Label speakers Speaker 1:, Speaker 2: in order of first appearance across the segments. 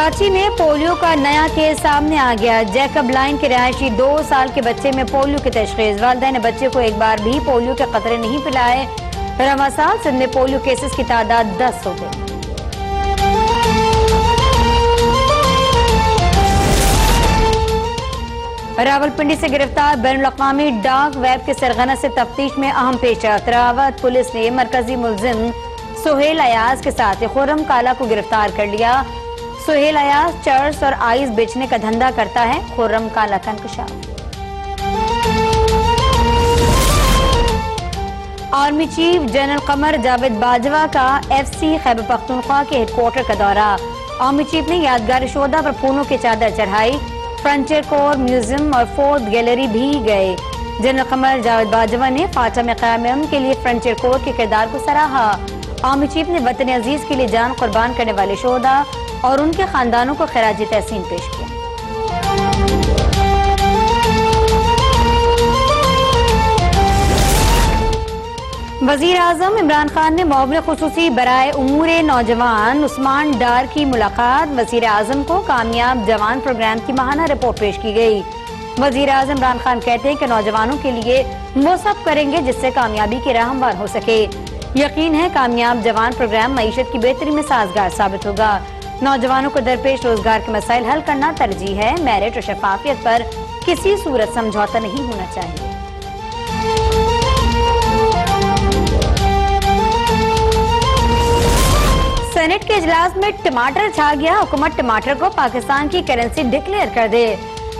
Speaker 1: کراچی میں پولیو کا نیا کیس سامنے آ گیا. جیکب لائن کے رہائشی 2 سال کے بچے میں پولیو کی تشخیص. والدین نے بچے کو ایک بار بھی پولیو کے قطرے نہیں پلائے. رواں سال سندھ میں پولیو کیسز کی تعداد 10 ہو گئی. راولپنڈی سے گرفتار بین الاقوامی ڈارک ویب کے سرغنہ سے تفتیش میں اہم پیشرفت. راوت پولیس نے مرکزی ملزم سہیل ایاز کے ساتھ خرم کالا کو گرفتار کر لیا. سہیل ایاز چرس اور آئس بیچنے کا دھندا کرتا ہے. خرم کالا کا انکشاف. Army chief general Qamar Javed Bajwa کا FCC خیبر پختونخوا کے ہیڈ کوارٹر کا دورہ. آرمی چیف نے یادگار شہداء پر پھولوں کی چادر چڑھائی. فرنٹیر کور میوزیم اور فورتھ گیلری بھی گئے. جنرل قمر جاوید باجوہ نے فاتح میں قیام امن کے لیے فرنٹیر کور کے کردار کو سراہا. آرمی چیف نے وطن عزیز کے لیے جان قربان کرنے والے شہداء اور ان کے خاندانوں کو خراج تحسین پیش کیا. وزیر اعظم عمران خان نے معاون خصوصی برائے امور نوجوان عثمان ڈار کی ملاقات. وزیر اعظم کو کامیاب جوان پروگرام کی ماہانہ رپورٹ پیش کی گئی. وزیر اعظم عمران خان کہتے ہیں کہ نوجوانوں کے لیے وہ سب کریں گے جس سے کامیابی کی راہ ہموار ہو سکے. یقین ہے کامیاب جوان پروگرام معیشت کی بہتری میں سازگار ثابت ہوگا. نوجوانوں کو درپیش روزگار کے مسائل حل کرنا ترجیح ہے. میرٹ اور شفافیت پر کسی صورت سمجھوتا نہیں ہونا چاہیے. سینٹ کے اجلاس میں ٹماٹر چھا گیا. حکومت ٹماٹر کو پاکستان کی کرنسی ڈکلیئر کر دے.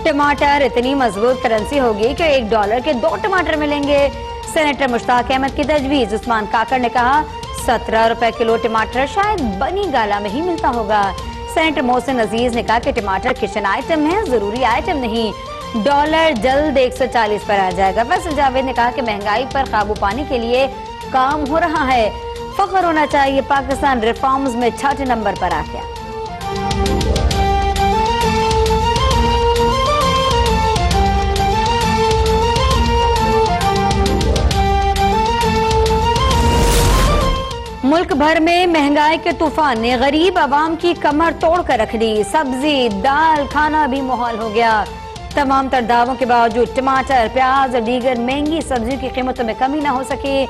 Speaker 1: ٹماٹر اتنی مضبوط کرنسی ہوگی کہ $1 کے 2 ٹماٹر ملیں گے. سینیٹر مشتاق احمد کی تجویز. عثمان کاکڑ نے کہا 17 روپے کلو ٹماٹر شاید بنی گالا میں ہی ملتا ہوگا. سینیٹر محسن عزیز نے کہا کہ ٹماٹر کچن آئٹم ہے, ضروری آئٹم نہیں. ڈالر جلد 140 پر آ جائے گا. فیصل جاوید نے کہا کہ مہنگائی پر قابو پانے کے لیے کام ہو رہا ہے. فخر ہونا چاہیے پاکستان ریفارمز میں 6 نمبر پر آ گیا. ملک بھر میں مہنگائی کے طوفان نے غریب عوام کی کمر توڑ کر رکھ دی. سبزی دال کھانا بھی محال ہو گیا. تمام تر دعووں کے باوجود ٹماٹر پیاز اور دیگر مہنگی سبزیوں کی قیمتوں میں کمی نہ ہو سکی.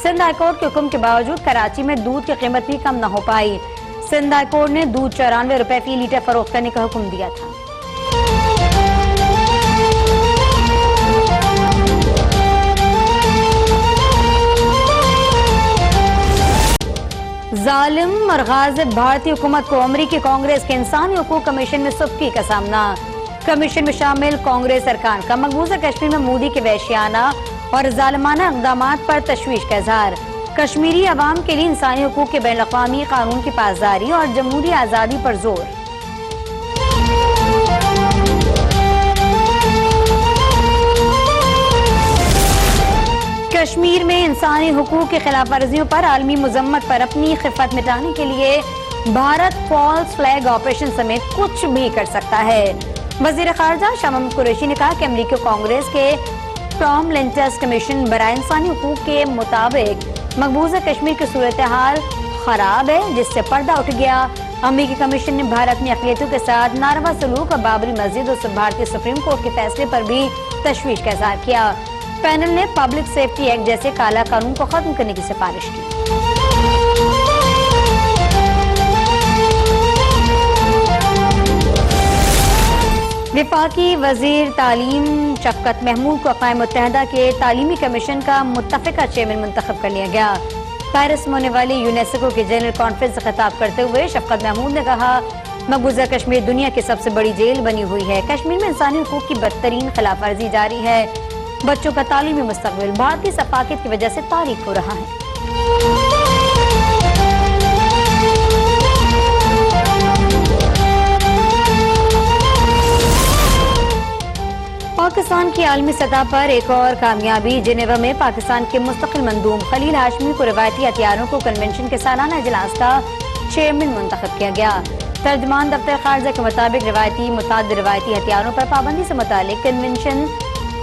Speaker 1: سندھ ہائی کورٹ کے حکم کے باوجود کراچی میں دودھ کی قیمت بھی کم نہ ہو پائی. سندھ ہائی کورٹ نے دودھ 94 روپے فی لیٹر فروخت کرنے کا حکم دیا تھا. ظالم اور غاضب بھارتی حکومت کو امریکی کانگریس کے انسانی حقوق کمیشن میں سبکی کا سامنا. کمیشن میں شامل کانگریس ارکان کا مقبوضہ کشمیر میں مودی کے وحشیانہ اور ظالمانہ اقدامات پر تشویش کا اظہار. کشمیری عوام کے لیے انسانی حقوق کے بین الاقوامی قانون کی پاسداری اور جمہوری آزادی پر زور. کشمیر میں انسانی حقوق کی خلاف ورزیوں پر عالمی مذمت پر اپنی خفت مٹانے کے لیے بھارت فالس فلیگ آپریشن سمیت کچھ بھی کر سکتا ہے. وزیر خارجہ شاہ محمود قریشی نے کہا کہ امریکی کانگریس کے ٹام لینٹس کمیشن برائے انسانی حقوق کے مطابق مقبوضہ کشمیر کی صورتحال خراب ہے, جس سے پردہ اٹھ گیا. امریکی کمیشن نے بھارت میں اقلیتوں کے ساتھ ناروا سلوک اور بابری مسجد اور بھارتی سپریم کورٹ کے فیصلے پر بھی تشویش کا اظہار کیا. پینل نے پبلک سیفٹی ایکٹ جیسے کالا قانون کو ختم کرنے کی سفارش کی. وفاقی وزیر تعلیم شفقت محمود کو اقوام متحدہ کے تعلیمی کمیشن کا متفقہ چیئرمین منتخب کر لیا گیا. پیرس میں ہونے والی یونیسکو کی جنرل کانفرنس سے خطاب کرتے ہوئے شفقت محمود نے کہا مقبوضہ کشمیر دنیا کی سب سے بڑی جیل بنی ہوئی ہے. کشمیر میں انسانی حقوق کی بدترین خلاف ورزی جاری ہے. بچوں کا تعلیمی مستقبل بھارتی ثقافت کی وجہ سے تاریک ہو رہا ہے. پاکستان کی عالمی سطح پر ایک اور کامیابی. جنیوا میں پاکستان کے مستقل مندوب خلیل ہاشمی کو روایتی ہتھیاروں کو کنونشن کے سالانہ اجلاس کا چیئرمین منتخب کیا گیا. ترجمان دفتر خارجہ کے مطابق متعدد روایتی ہتھیاروں پر پابندی سے متعلق کنونشن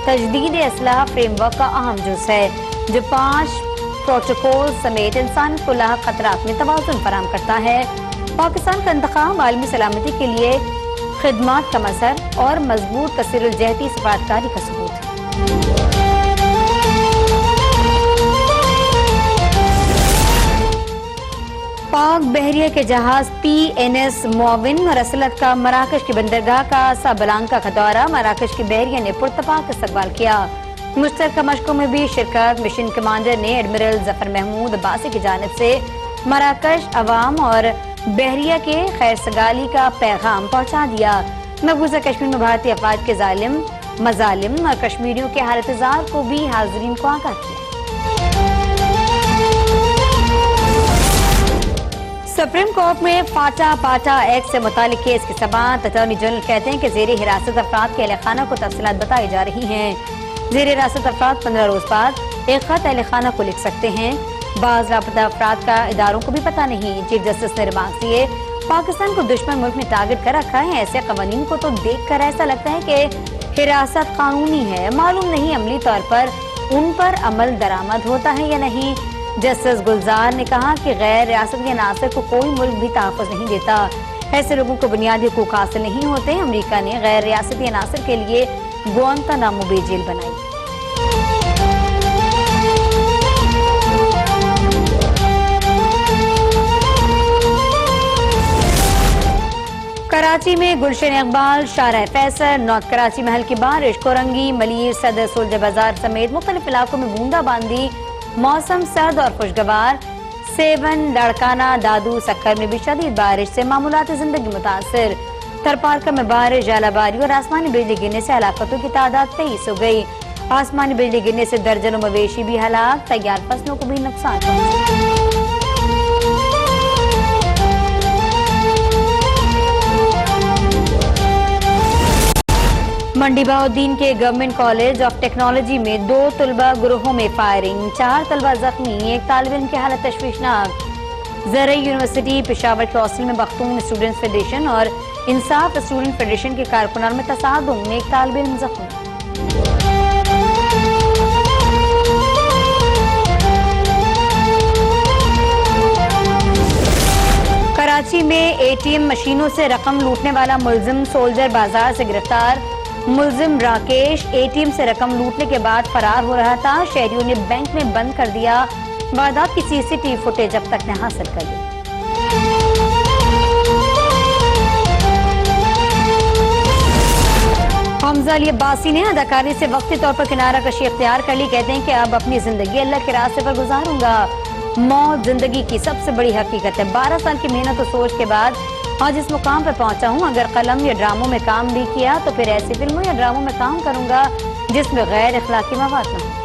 Speaker 1: تجدید اسلحہ فریم ورک کا اہم جز ہے, جو 5 پروٹوکول سمیت انسانیت کو لاحق خطرات میں توازن فراہم کرتا ہے. پاکستان کا انتخاب عالمی سلامتی کے لیے خدمات کا مظہر اور مضبوط کثیر الجہتی سفارتکاری کا ثبوت ہے۔ پاک بحریہ کے جہاز PNS معاون اور اسلحت کا مراکش کی بندرگاہ کاسابلانکا کا دورہ، مراکش کی بحریہ نے پرتپاک استقبال کیا۔ مشترکہ مشقوں میں بھی شرکت۔ مشن کمانڈر نے ایڈمرل ظفر محمود عباسی کی جانب سے مراکش عوام اور بحریہ کے خیر سگالی کا پیغام پہنچا دیا۔ مقبوضہ کشمیر میں بھارتی افواج کے مظالم اور کشمیریوں کے حالت زار کو بھی حاضرین کو آگاہ کیا۔ سپریم کورٹ میں پاٹا ایکٹ سے متعلق کیس کی سماعت۔ اٹارنی جنرل کہتے ہیں کہ زیر حراست افراد کے اہل خانہ کو تفصیلات بتائی جا رہی ہیں۔ زیر حراست افراد 15 روز بعد ایک خط اہل خانہ کو لکھ سکتے ہیں۔ بعض لاپتہ افراد کا اداروں کو بھی پتہ نہیں۔ چیف جسٹس نے ریمارکس دیے، پاکستان کو دشمن ملک نے ٹارگٹ کر رکھا ہے۔ ایسے قوانین کو تو دیکھ کر ایسا لگتا ہے کہ حراست قانونی ہے، معلوم نہیں عملی طور پر ان پر عمل درآمد ہوتا ہے یا نہیں۔ جسٹس گلزار نے کہا کہ غیر ریاستی عناصر کو کوئی ملک بھی تحفظ نہیں دیتا، ایسے لوگوں کو بنیادی حقوق حاصل نہیں ہوتے۔ امریکہ نے غیر ریاستی عناصر کے لیے گوانتانامو بے جیل بنائی۔ کراچی میں گلشن اقبال، شارع فیصل، نارتھ کراچی میں ہلکی بارش، کورنگی، ملیر، صدر، سولجر بازار سمیت مختلف علاقوں میں بوندا باندی، موسم سرد اور خوشگوار۔ سیون، لاڑکانہ، دادو، سکھر میں بھی شدید بارش سے معمولات زندگی متاثر۔ تھرپارکر میں بارش، ژالہ باری اور آسمانی بجلی گرنے سے ہلاکتوں کی تعداد 23 ہو گئی۔ آسمانی بجلی گرنے سے درجنوں مویشی بھی ہلاک، تیار فصلوں کو بھی نقصان پہنچا۔ منڈی بہاؤالدین کے گورنمنٹ کالج آف ٹیکنالوجی میں 2 طلبہ گروہوں میں فائرنگ، 4 طلبہ زخمی، ایک طالب علم کی حالت تشویشناک۔ زرعی یونیورسٹی پشاور کے ہاسٹل میں پختون اسٹوڈنٹس فیڈریشن اور انصاف اسٹوڈنٹ فیڈریشن کے کارکنان میں تصادم، ایک طالب علم زخمی۔ کراچی میں ATM مشینوں سے رقم لوٹنے والا ملزم سولجر بازار سے گرفتار۔ ملزم راکیش ATM سے رقم لوٹنے کے بعد فرار ہو رہا تھا۔ شہریوں نے بینک میں بند کر دیا۔ واردات کی CCTV فوٹیج اب تک نے حاصل کر لی۔ حمزہ علی عباسی نے اداکاری سے وقتی طور پر کنارہ کشی اختیار کر لی۔ کہتے ہیں کہ اب اپنی زندگی اللہ کے راستے پر گزاروں گا۔ موت زندگی کی سب سے بڑی حقیقت ہے۔ 12 سال کی محنت و سوچ کے بعد آج اس مقام پر پہنچا ہوں۔ اگر قلم یا ڈراموں میں کام بھی کیا تو پھر ایسی فلموں یا ڈراموں میں کام کروں گا جس میں غیر اخلاقی مواد نہ ہو۔